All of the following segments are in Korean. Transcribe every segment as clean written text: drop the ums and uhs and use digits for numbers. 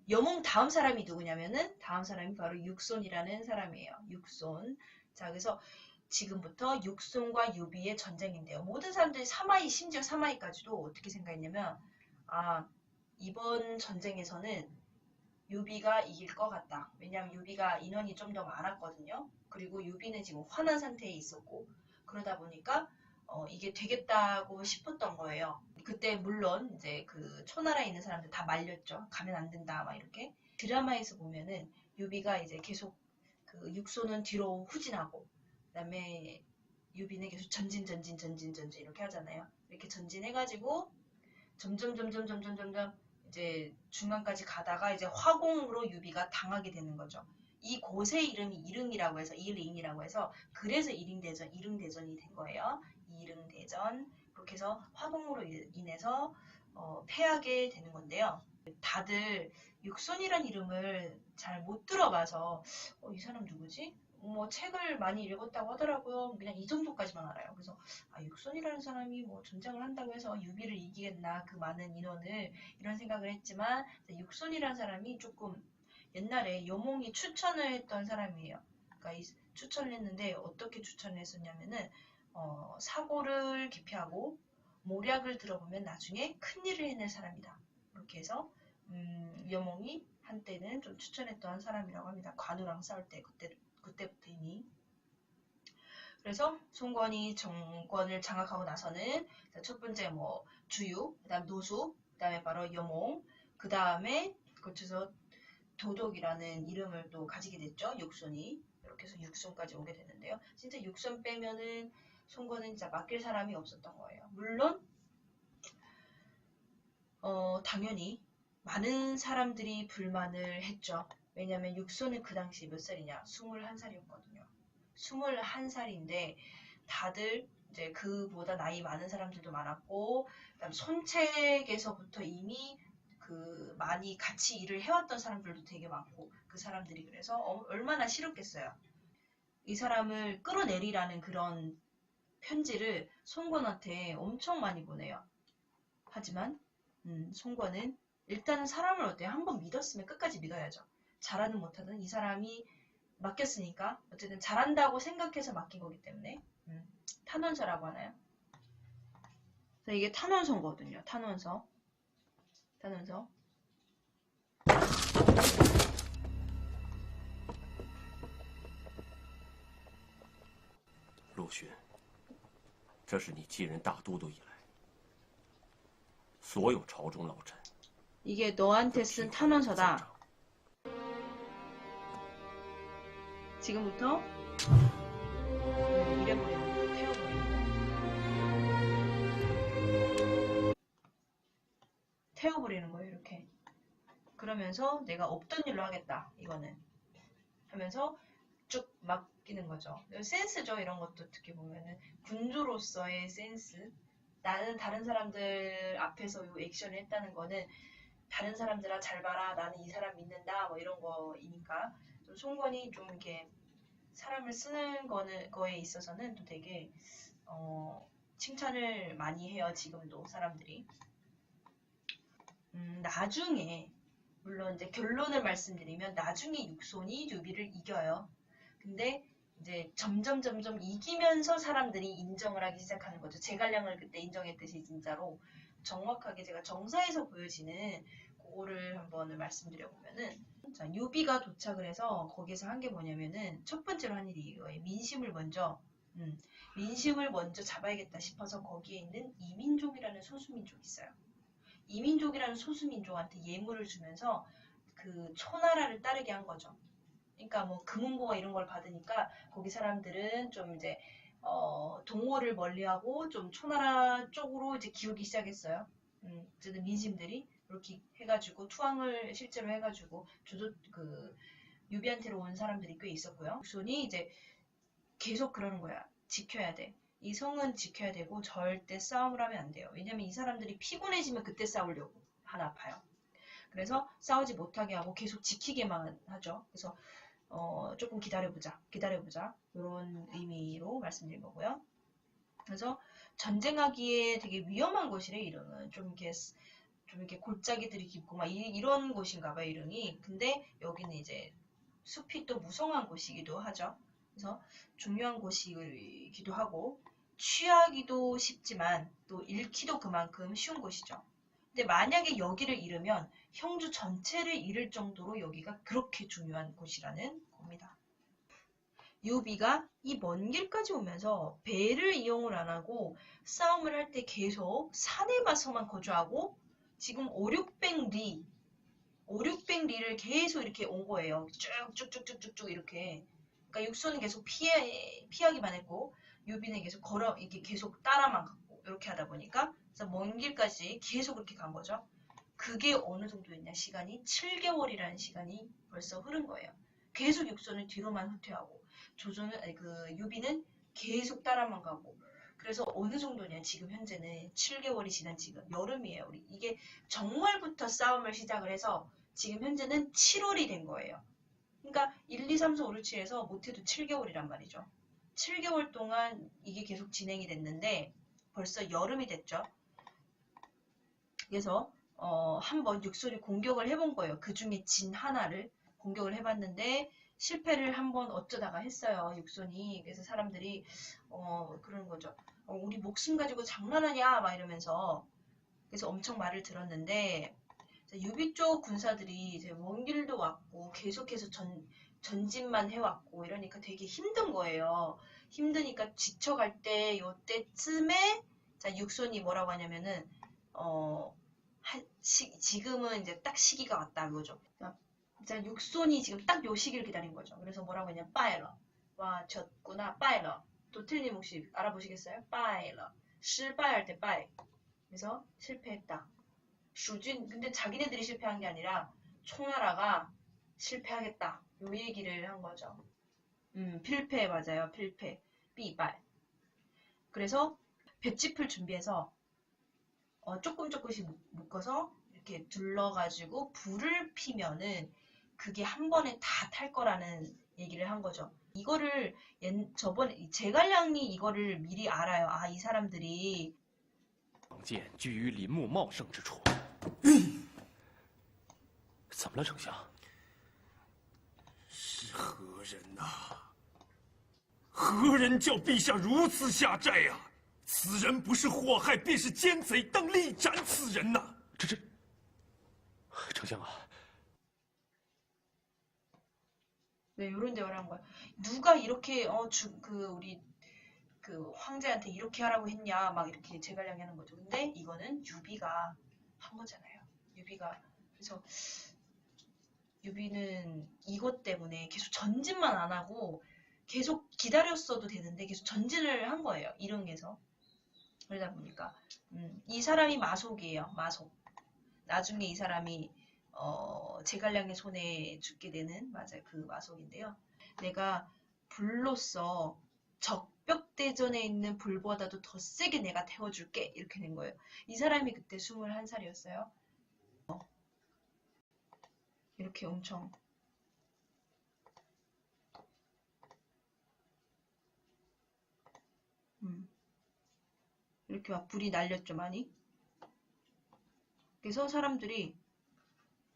여몽 다음 사람이 누구냐면은 다음 사람이 바로 육손이라는 사람이에요. 육손. 자, 그래서 지금부터 육손과 유비의 전쟁인데요. 모든 사람들이 사마이, 심지어 사마이까지도 어떻게 생각했냐면, 아, 이번 전쟁에서는 유비가 이길 것 같다. 왜냐하면 유비가 인원이 좀 더 많았거든요. 그리고 유비는 지금 화난 상태에 있었고, 그러다 보니까 이게 되겠다고 싶었던 거예요. 그때 물론 이제 그 초나라에 있는 사람들 다 말렸죠. 가면 안 된다 막 이렇게. 드라마에서 보면은 유비가 이제 계속 그 육소는 뒤로 후진하고, 그다음에 유비는 계속 전진 이렇게 하잖아요. 이렇게 전진해가지고 점점 이제 중간까지 가다가 이제 화공으로 유비가 당하게 되는 거죠. 이 곳의 이름이 이릉이라고 해서 이릉이라고 해서 그래서 이릉대전이 된 거예요. 이릉대전. 그렇게 해서 화공으로 인해서 패하게 되는 건데요. 다들 육손이란 이름을 잘 못 들어봐서 이 사람 누구지? 뭐 책을 많이 읽었다고 하더라고요. 그냥 이 정도까지만 알아요. 그래서 육손이라는 사람이 뭐 전쟁을 한다고 해서 유비를 이기겠나 그 많은 인원을 이런 생각을 했지만 육손이라는 사람이 조금 옛날에 여몽이 추천을 했던 사람이에요. 그러니까 추천을 했는데 어떻게 추천을 했었냐면은 사고를 기피하고 모략을 들어보면 나중에 큰일을 해낼 사람이다. 이렇게 해서 여몽이 한때는 좀 추천했던 사람이라고 합니다. 관우랑 싸울 때 그때부터 이미. 그래서 송건이 정권을 장악하고 나서는 첫 번째 뭐 주유, 그다음 노수, 그다음에 바로 여몽, 그다음에 거쳐서 도독이라는 이름을 또 가지게 됐죠. 육손이. 이렇게 해서 육손까지 오게 되는데요. 진짜 육손 빼면은 송건은 진짜 맡길 사람이 없었던 거예요. 물론 당연히 많은 사람들이 불만을 했죠. 왜냐면 육손은 그 당시 몇 살이냐? 21살이었거든요. 21살인데 다들 이제 그보다 나이 많은 사람들도 많았고, 그다음 손책에서부터 이미 그 많이 같이 일을 해왔던 사람들도 되게 많고, 그 사람들이 그래서 얼마나 싫었겠어요. 이 사람을 끌어내리라는 그런 편지를 송건한테 엄청 많이 보내요. 하지만 송건은 일단은 사람을 어때요? 한번 믿었으면 끝까지 믿어야죠. 잘하든 못하든 이 사람이 맡겼으니까 어쨌든 잘한다고 생각해서 맡긴 거기 때문에 탄원서라고 하나요? 그래서 이게 탄원서거든요. 탄원서. 陆逊，这是你继任大都督以来，所有朝中老臣 이게 너한테 쓴 탄원서다. 지금부터 이래버리는 거, 태워버리는 거예요. 이렇게. 그러면서 내가 없던 일로 하겠다. 이거는 하면서 쭉 맡기는 거죠. 센스죠. 이런 것도 어떻게 보면은 군주로서의 센스. 나는 다른 사람들 앞에서 이 액션을 했다는 거는 다른 사람들아 잘 봐라. 나는 이 사람 믿는다. 뭐 이런 거이니까 좀 송건이 좀 이렇게 사람을 쓰는 거에 있어서는 또 되게 칭찬을 많이 해요. 지금도 사람들이. 나중에 물론 이제 결론을 말씀드리면 나중에 육손이 유비를 이겨요. 근데 이제 점점 이기면서 사람들이 인정을 하기 시작하는 거죠. 제갈량을 그때 인정했듯이 진짜로 정확하게 제가 정사에서 보여지는 그거를 한번 말씀드려 보면은 자, 유비가 도착을 해서 거기서 한 게 뭐냐면은 첫 번째로 한 일이 이거예요. 민심을 먼저 잡아야겠다 싶어서 거기에 있는 이민족이라는 소수민족이 있어요. 이민족이라는 소수민족한테 예물을 주면서 그 초나라를 따르게 한 거죠. 그러니까 뭐 금은보가 이런 걸 받으니까 거기 사람들은 좀 이제 동호를 멀리하고 좀 초나라 쪽으로 이제 기우기 시작했어요. 어쨌든 민심들이 이렇게 해가지고 투항을 실제로 해가지고 유비한테로 온 사람들이 꽤 있었고요. 손이 이제 계속 그러는 거야. 지켜야 돼. 이 성은 지켜야 되고 절대 싸움을 하면 안 돼요. 왜냐면 이 사람들이 피곤해지면 그때 싸우려고 하나 아파요. 그래서 싸우지 못하게 하고 계속 지키게만 하죠. 그래서 조금 기다려보자 이런 의미로 말씀드린 거고요. 그래서 전쟁하기에 되게 위험한 곳이래. 이름은 좀 이렇게 좀 이렇게 골짜기들이 깊고 막 이런 곳인가 봐요, 이름이. 근데 여기는 이제 숲이 또 무성한 곳이기도 하죠. 그래서 중요한 곳이기도 하고 취하기도 쉽지만 또 잃기도 그만큼 쉬운 곳이죠. 근데 만약에 여기를 잃으면 형주 전체를 잃을 정도로 여기가 그렇게 중요한 곳이라는 겁니다. 유비가 이 먼 길까지 오면서 배를 이용을 안 하고 싸움을 할 때 계속 산에 가서만 거주하고 지금 5, 600리 5, 600리를 계속 이렇게 온 거예요. 쭉쭉쭉쭉쭉 이렇게. 그러니까 육손은 계속 피하기만 했고 유비는 계속 이게 계속 따라만 갔고 이렇게 하다 보니까 그래서 먼 길까지 계속 그렇게 간 거죠. 그게 어느 정도였냐 시간이 7개월이라는 시간이 벌써 흐른 거예요. 계속 육손은 뒤로만 후퇴하고 유비는 계속 따라만 가고 그래서 어느 정도냐 지금 현재는 7개월이 지난 지금 여름이에요. 우리 이게 정월부터 싸움을 시작을 해서 지금 현재는 7월이 된 거예요. 그러니까 1, 2, 3, 4, 5, 6, 7에서 못해도 7개월이란 말이죠. 7개월 동안 이게 계속 진행이 됐는데 벌써 여름이 됐죠. 그래서 한번 육손이 공격을 해본 거예요. 그 중에 진 하나를 공격을 해봤는데 실패를 한번 어쩌다가 했어요. 육손이. 그래서 사람들이 그러는 거죠. 우리 목숨 가지고 장난하냐 막 이러면서 그래서 엄청 말을 들었는데 유비 쪽 군사들이 이제 먼 길도 왔고 계속해서 전진만 해왔고 이러니까 되게 힘든 거예요. 힘드니까 지쳐갈 때 요때쯤에 자 육손이 뭐라고 하냐면은 지금은 이제 딱 시기가 왔다 이거죠. 자 육손이 지금 딱 요 시기를 기다린 거죠. 그래서 뭐라고 했냐 빠이러 와 졌구나 빠이러 또 틀림 혹시 알아보시겠어요? 빠이러 실패할 때 빠이 그래서 실패했다. 슈준 근데 자기네들이 실패한 게 아니라 총나라가 실패하겠다 요 얘기를 한 거죠. 필패 맞아요. 필패 삐발 그래서 볏짚을 준비해서 조금씩 묶어서 이렇게 둘러가지고 불을 피면은 그게 한 번에 다 탈 거라는 얘기를 한 거죠. 이거를 저번에 제갈량이 이거를 미리 알아요. 아 이 사람들이 剑居于林木茂盛之处。怎么了，丞相？是何人呐、何人叫陛下如此下寨呀、此人不是祸害，便是奸贼，当立斩此人呐、丞相啊， 네, 요런 대화를 한 거야. 누가 이렇게 우리 그 황제한테 이렇게 하라고 했냐 막 이렇게 제갈량이 하는 거죠. 근데 이거는 유비가 한 거잖아요. 유비가 그래서 유비는 이것 때문에 계속 전진만 안 하고 계속 기다렸어도 되는데 계속 전진을 한 거예요. 이릉에서 그러다 보니까 이 사람이 마속이에요. 마속. 나중에 이 사람이 제갈량의 손에 죽게 되는 맞아요. 그 마속인데요. 내가 불로써 적벽대전에 있는 불보다도 더 세게 내가 태워줄게 이렇게 된 거예요. 이 사람이 그때 21살이었어요. 이렇게 엄청 이렇게 막 불이 날렸죠 많이. 그래서 사람들이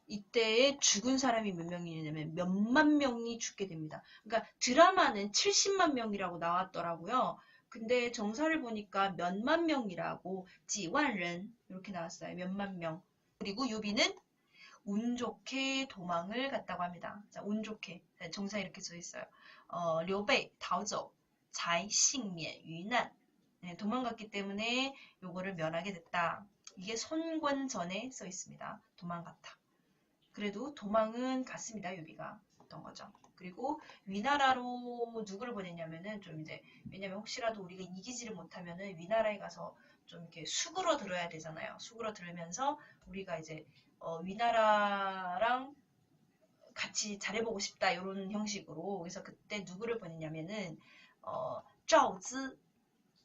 이때에 죽은 사람이 몇 명이냐면 몇만 명이 죽게 됩니다. 그러니까 드라마는 70만 명이라고 나왔더라고요. 근데 정사를 보니까 몇만 명이라고 지완른 이렇게 나왔어요. 몇만 명. 그리고 유비는 운 좋게 도망을 갔다고 합니다. 자, 운 좋게. 정사 이렇게 써 있어요. 刘备逃走才幸免于难. 네, 도망갔기 때문에 요거를 면하게 됐다. 이게 손권전에 써 있습니다. 도망갔다. 그래도 도망은 갔습니다. 유비가 어떤 거죠. 그리고 위나라로 누구를 보냈냐면은 좀 이제 왜냐면 혹시라도 우리가 이기지를 못하면은 위나라에 가서 좀 이렇게 수그러 들어야 되잖아요. 수그러 들으면서 우리가 이제 위나라랑 같이 잘해보고 싶다 이런 형식으로 그래서 그때 누구를 보냈냐면은赵zi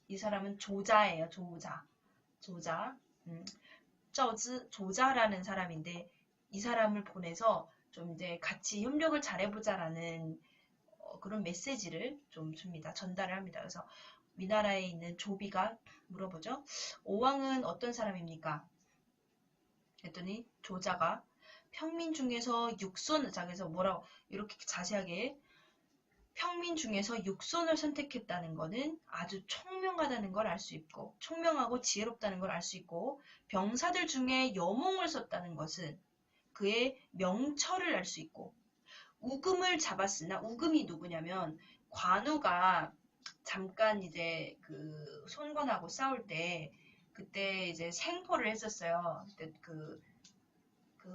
이 사람은 조자예요. 조자.赵zi 조자라는 사람인데 이 사람을 보내서 좀 이제 같이 협력을 잘해보자라는 그런 메시지를 좀 줍니다. 전달을 합니다. 그래서 위나라에 있는 조비가 물어보죠. 오왕은 어떤 사람입니까? 했더니 조자가 평민 중에서 육손, 자 그래서 뭐라고 이렇게 자세하게 평민 중에서 육손을 선택했다는 것은 아주 총명하다는 걸 알 수 있고 총명하고 지혜롭다는 걸 알 수 있고 병사들 중에 여몽을 썼다는 것은 그의 명철을 알 수 있고 우금을 잡았으나 우금이 누구냐면 관우가 잠깐 이제 그 손권하고 싸울 때 그때 이제 생포를 했었어요. 그때 그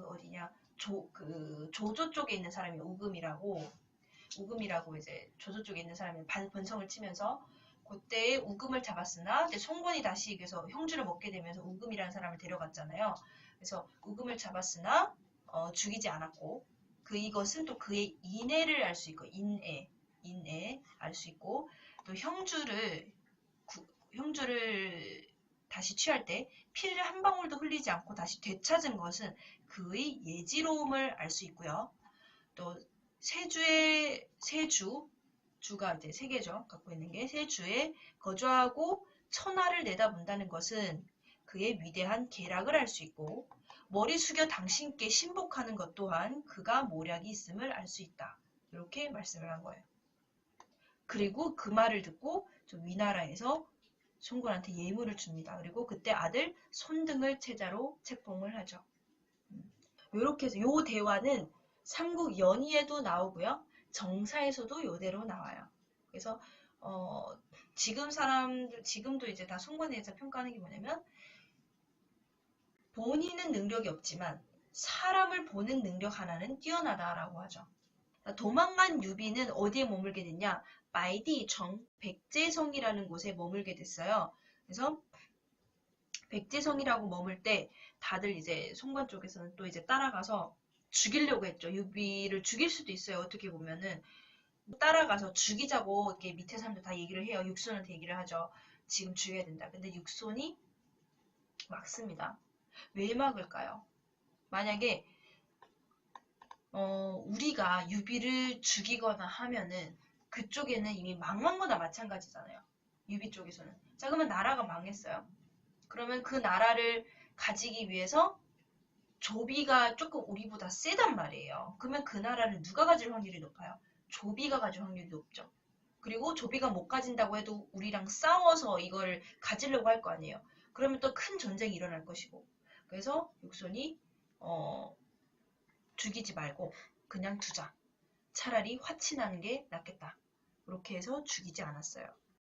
어디냐 조조 쪽에 있는 사람이 우금이라고 이제 조조 쪽에 있는 사람이 번성을 치면서 그때 우금을 잡았으나 이제 송권이 다시 그래서 형주를 먹게 되면서 우금이라는 사람을 데려갔잖아요. 그래서 우금을 잡았으나 죽이지 않았고 이것은 또 그의 인애를 알 수 있고 인애 알 수 있고 또 형주를 다시 취할 때 피를 한 방울도 흘리지 않고 다시 되찾은 것은 그의 예지로움을 알 수 있고요. 또 주가 이제 세 개죠. 갖고 있는 게 세주에 거주하고 천하를 내다본다는 것은 그의 위대한 계략을 알 수 있고 머리 숙여 당신께 신복하는 것 또한 그가 모략이 있음을 알 수 있다. 이렇게 말씀을 한 거예요. 그리고 그 말을 듣고 좀 위나라에서 송권한테 예물을 줍니다. 그리고 그때 아들 손등을 채자로 책봉을 하죠. 이렇게 해서 요 대화는 삼국 연의에도 나오고요. 정사에서도 이대로 나와요. 그래서 지금도 이제 다 송권에 대해서 평가하는 게 뭐냐면 본인은 능력이 없지만 사람을 보는 능력 하나는 뛰어나다라고 하죠. 도망간 유비는 어디에 머물게 됐냐? 마이디정 백제성이라는 곳에 머물게 됐어요. 그래서 백제성이라고 머물 때 다들 이제 송관 쪽에서는 또 이제 따라가서 죽이려고 했죠. 유비를 죽일 수도 있어요. 어떻게 보면은 따라가서 죽이자고 이렇게 밑에 사람들 다 얘기를 해요. 육손한테 얘기를 하죠. 지금 죽여야 된다. 근데 육손이 막습니다. 왜 막을까요? 만약에 우리가 유비를 죽이거나 하면은 그쪽에는 이미 망한 거나 마찬가지잖아요. 유비 쪽에서는. 자, 그러면 나라가 망했어요. 그러면 그 나라를 가지기 위해서 조비가 조금 우리보다 세단 말이에요. 그러면 그 나라를 누가 가질 확률이 높아요? 조비가 가질 확률이 높죠. 그리고 조비가 못 가진다고 해도 우리랑 싸워서 이걸 가지려고 할 거 아니에요. 그러면 또 큰 전쟁이 일어날 것이고. 그래서 육손이 죽이지 말고 그냥 두자. 차라리 화친하는 게 낫겠다. 그렇게 해서 죽이지 않았어요.